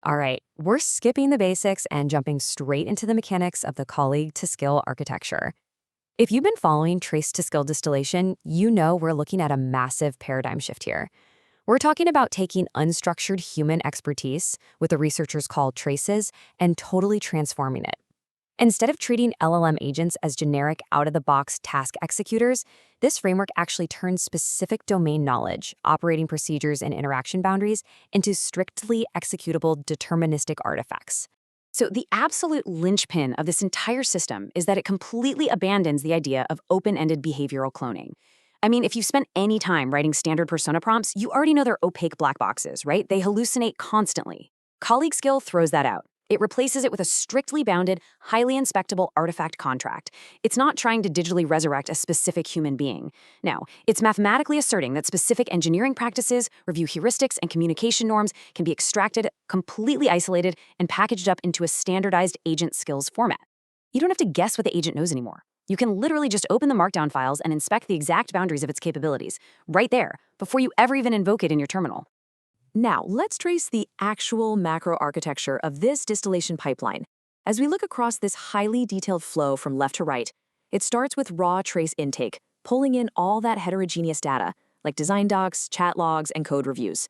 All right, we're skipping the basics and jumping straight into the mechanics of the colleague to skill architecture. If you've been following trace to skill distillation, you know we're looking at a massive paradigm shift here. We're talking about taking unstructured human expertise, what the researchers call traces, and totally transforming it. Instead of treating LLM agents as generic out-of-the-box task executors, this framework actually turns specific domain knowledge, operating procedures, and interaction boundaries into strictly executable deterministic artifacts. So, the absolute linchpin of this entire system is that it completely abandons the idea of open-ended behavioral cloning. I mean, if you've spent any time writing standard persona prompts, you already know they're opaque black boxes, right? They hallucinate constantly. Colleague skill throws that out. It replaces it with a strictly bounded, highly inspectable artifact contract. It's not trying to digitally resurrect a specific human being. No, it's mathematically asserting that specific engineering practices, review heuristics, and communication norms can be extracted, completely isolated, and packaged up into a standardized agent skills format. You don't have to guess what the agent knows anymore. You can literally just open the Markdown files and inspect the exact boundaries of its capabilities, right there, before you ever even invoke it in your terminal. Now, let's trace the actual macro architecture of this distillation pipeline. As we look across this highly detailed flow from left to right, it starts with raw trace intake, pulling in all that heterogeneous data, like design docs, chat logs, and code reviews.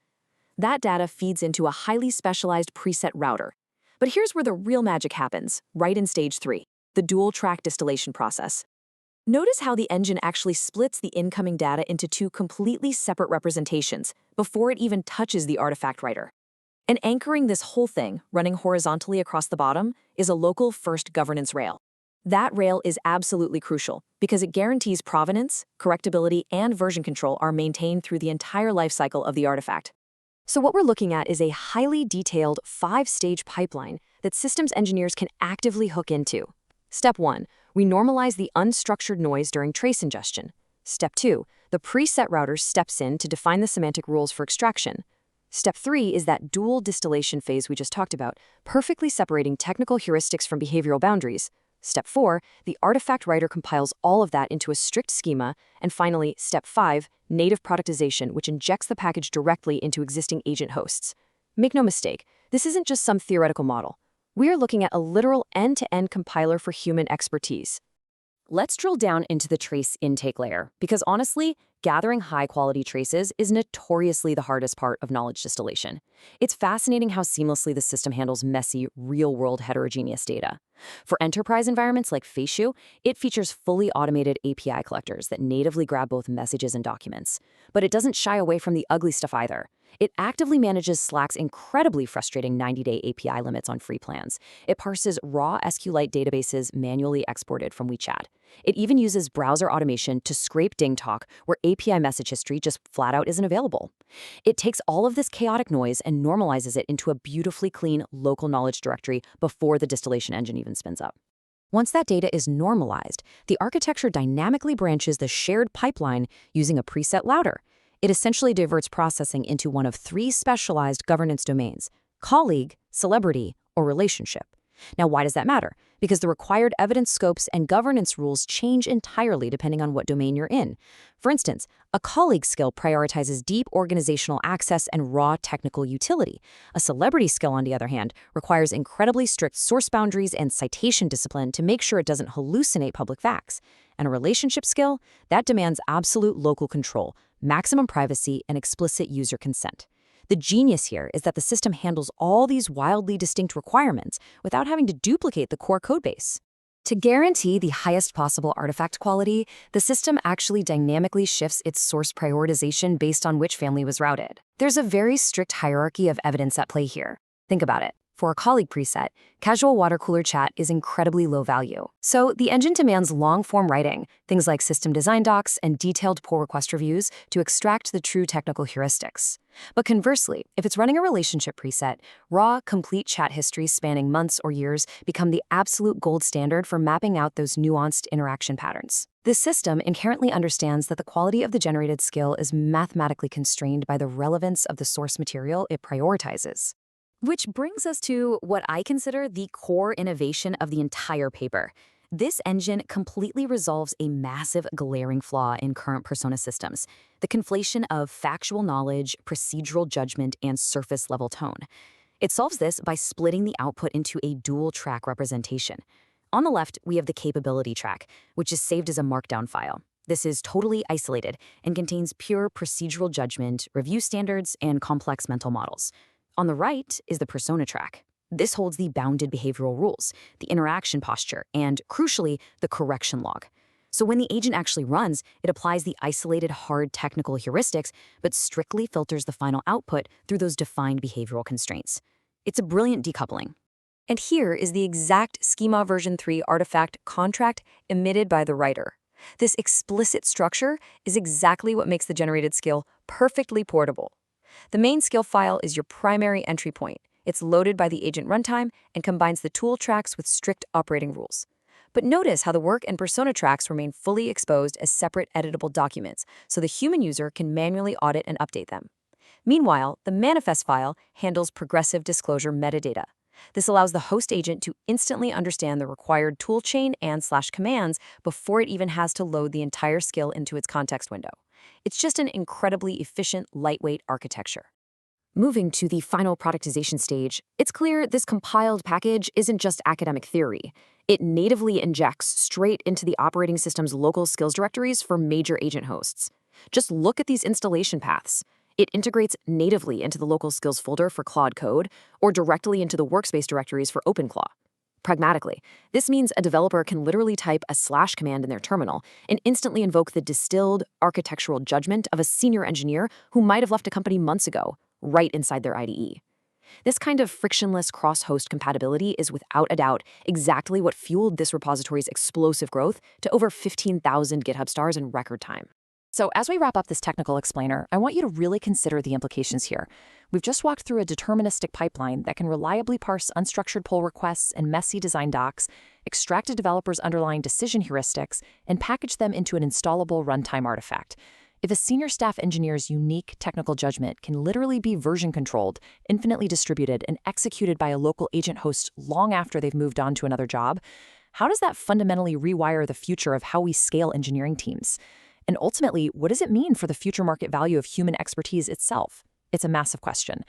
That data feeds into a highly specialized preset router. But here's where the real magic happens, right in stage 3, the dual-track distillation process. Notice how the engine actually splits the incoming data into two completely separate representations before it even touches the artifact writer. And anchoring this whole thing, running horizontally across the bottom, is a local first governance rail. That rail is absolutely crucial because it guarantees provenance, correctability, and version control are maintained through the entire lifecycle of the artifact. So what we're looking at is a highly detailed 5-stage pipeline that systems engineers can actively hook into. Step 1. We normalize the unstructured noise during trace ingestion. Step 2. The preset router steps in to define the semantic rules for extraction. Step 3 is that dual distillation phase we just talked about, perfectly separating technical heuristics from behavioral boundaries. Step 4, the artifact writer compiles all of that into a strict schema. And finally, Step 5, native productization, which injects the package directly into existing agent hosts. Make no mistake, this isn't just some theoretical model. We are looking at a literal end-to-end compiler for human expertise. Let's drill down into the trace intake layer, because honestly, gathering high-quality traces is notoriously the hardest part of knowledge distillation. It's fascinating how seamlessly the system handles messy, real-world heterogeneous data. For enterprise environments like Faceshoe, it features fully automated API collectors that natively grab both messages and documents. But it doesn't shy away from the ugly stuff either. It actively manages Slack's incredibly frustrating 90-day API limits on free plans. It parses raw SQLite databases manually exported from WeChat. It even uses browser automation to scrape DingTalk, where API message history just flat out isn't available. It takes all of this chaotic noise and normalizes it into a beautifully clean local knowledge directory before the distillation engine even spins up. Once that data is normalized, the architecture dynamically branches the shared pipeline using a preset router. It essentially diverts processing into one of 3 specialized governance domains: colleague, celebrity, or relationship. Now, why does that matter? Because the required evidence scopes and governance rules change entirely depending on what domain you're in. For instance, a colleague skill prioritizes deep organizational access and raw technical utility. A celebrity skill, on the other hand, requires incredibly strict source boundaries and citation discipline to make sure it doesn't hallucinate public facts. And a relationship skill, that demands absolute local control, maximum privacy, and explicit user consent. The genius here is that the system handles all these wildly distinct requirements without having to duplicate the core codebase. To guarantee the highest possible artifact quality, the system actually dynamically shifts its source prioritization based on which family was routed. There's a very strict hierarchy of evidence at play here. Think about it. For a colleague preset, casual water cooler chat is incredibly low value. So the engine demands long-form writing, things like system design docs and detailed pull request reviews to extract the true technical heuristics. But conversely, if it's running a relationship preset, raw, complete chat histories spanning months or years become the absolute gold standard for mapping out those nuanced interaction patterns. This system inherently understands that the quality of the generated skill is mathematically constrained by the relevance of the source material it prioritizes. Which brings us to what I consider the core innovation of the entire paper. This engine completely resolves a massive glaring flaw in current persona systems: the conflation of factual knowledge, procedural judgment, and surface-level tone. It solves this by splitting the output into a dual-track representation. On the left, we have the capability track, which is saved as a markdown file. This is totally isolated and contains pure procedural judgment, review standards, and complex mental models. On the right is the persona track. This holds the bounded behavioral rules, the interaction posture, and, crucially, the correction log. So when the agent actually runs, it applies the isolated hard technical heuristics, but strictly filters the final output through those defined behavioral constraints. It's a brilliant decoupling. And here is the exact Schema version 3 artifact contract emitted by the writer. This explicit structure is exactly what makes the generated skill perfectly portable. The main skill file is your primary entry point. It's loaded by the agent runtime and combines the tool tracks with strict operating rules. But notice how the work and persona tracks remain fully exposed as separate editable documents, so the human user can manually audit and update them. Meanwhile, the manifest file handles progressive disclosure metadata. This allows the host agent to instantly understand the required toolchain and /commands before it even has to load the entire skill into its context window. It's just an incredibly efficient, lightweight architecture. Moving to the final productization stage, it's clear this compiled package isn't just academic theory. It natively injects straight into the operating system's local skills directories for major agent hosts. Just look at these installation paths. It integrates natively into the local skills folder for Claude Code or directly into the workspace directories for OpenClaw. Pragmatically, this means a developer can literally type a / command in their terminal and instantly invoke the distilled architectural judgment of a senior engineer who might have left a company months ago, right inside their IDE. This kind of frictionless cross-host compatibility is without a doubt exactly what fueled this repository's explosive growth to over 15,000 GitHub stars in record time. So as we wrap up this technical explainer, I want you to really consider the implications here. We've just walked through a deterministic pipeline that can reliably parse unstructured pull requests and messy design docs, extract a developer's underlying decision heuristics, and package them into an installable runtime artifact. If a senior staff engineer's unique technical judgment can literally be version controlled, infinitely distributed, and executed by a local agent host long after they've moved on to another job, how does that fundamentally rewire the future of how we scale engineering teams? And ultimately, what does it mean for the future market value of human expertise itself? It's a massive question.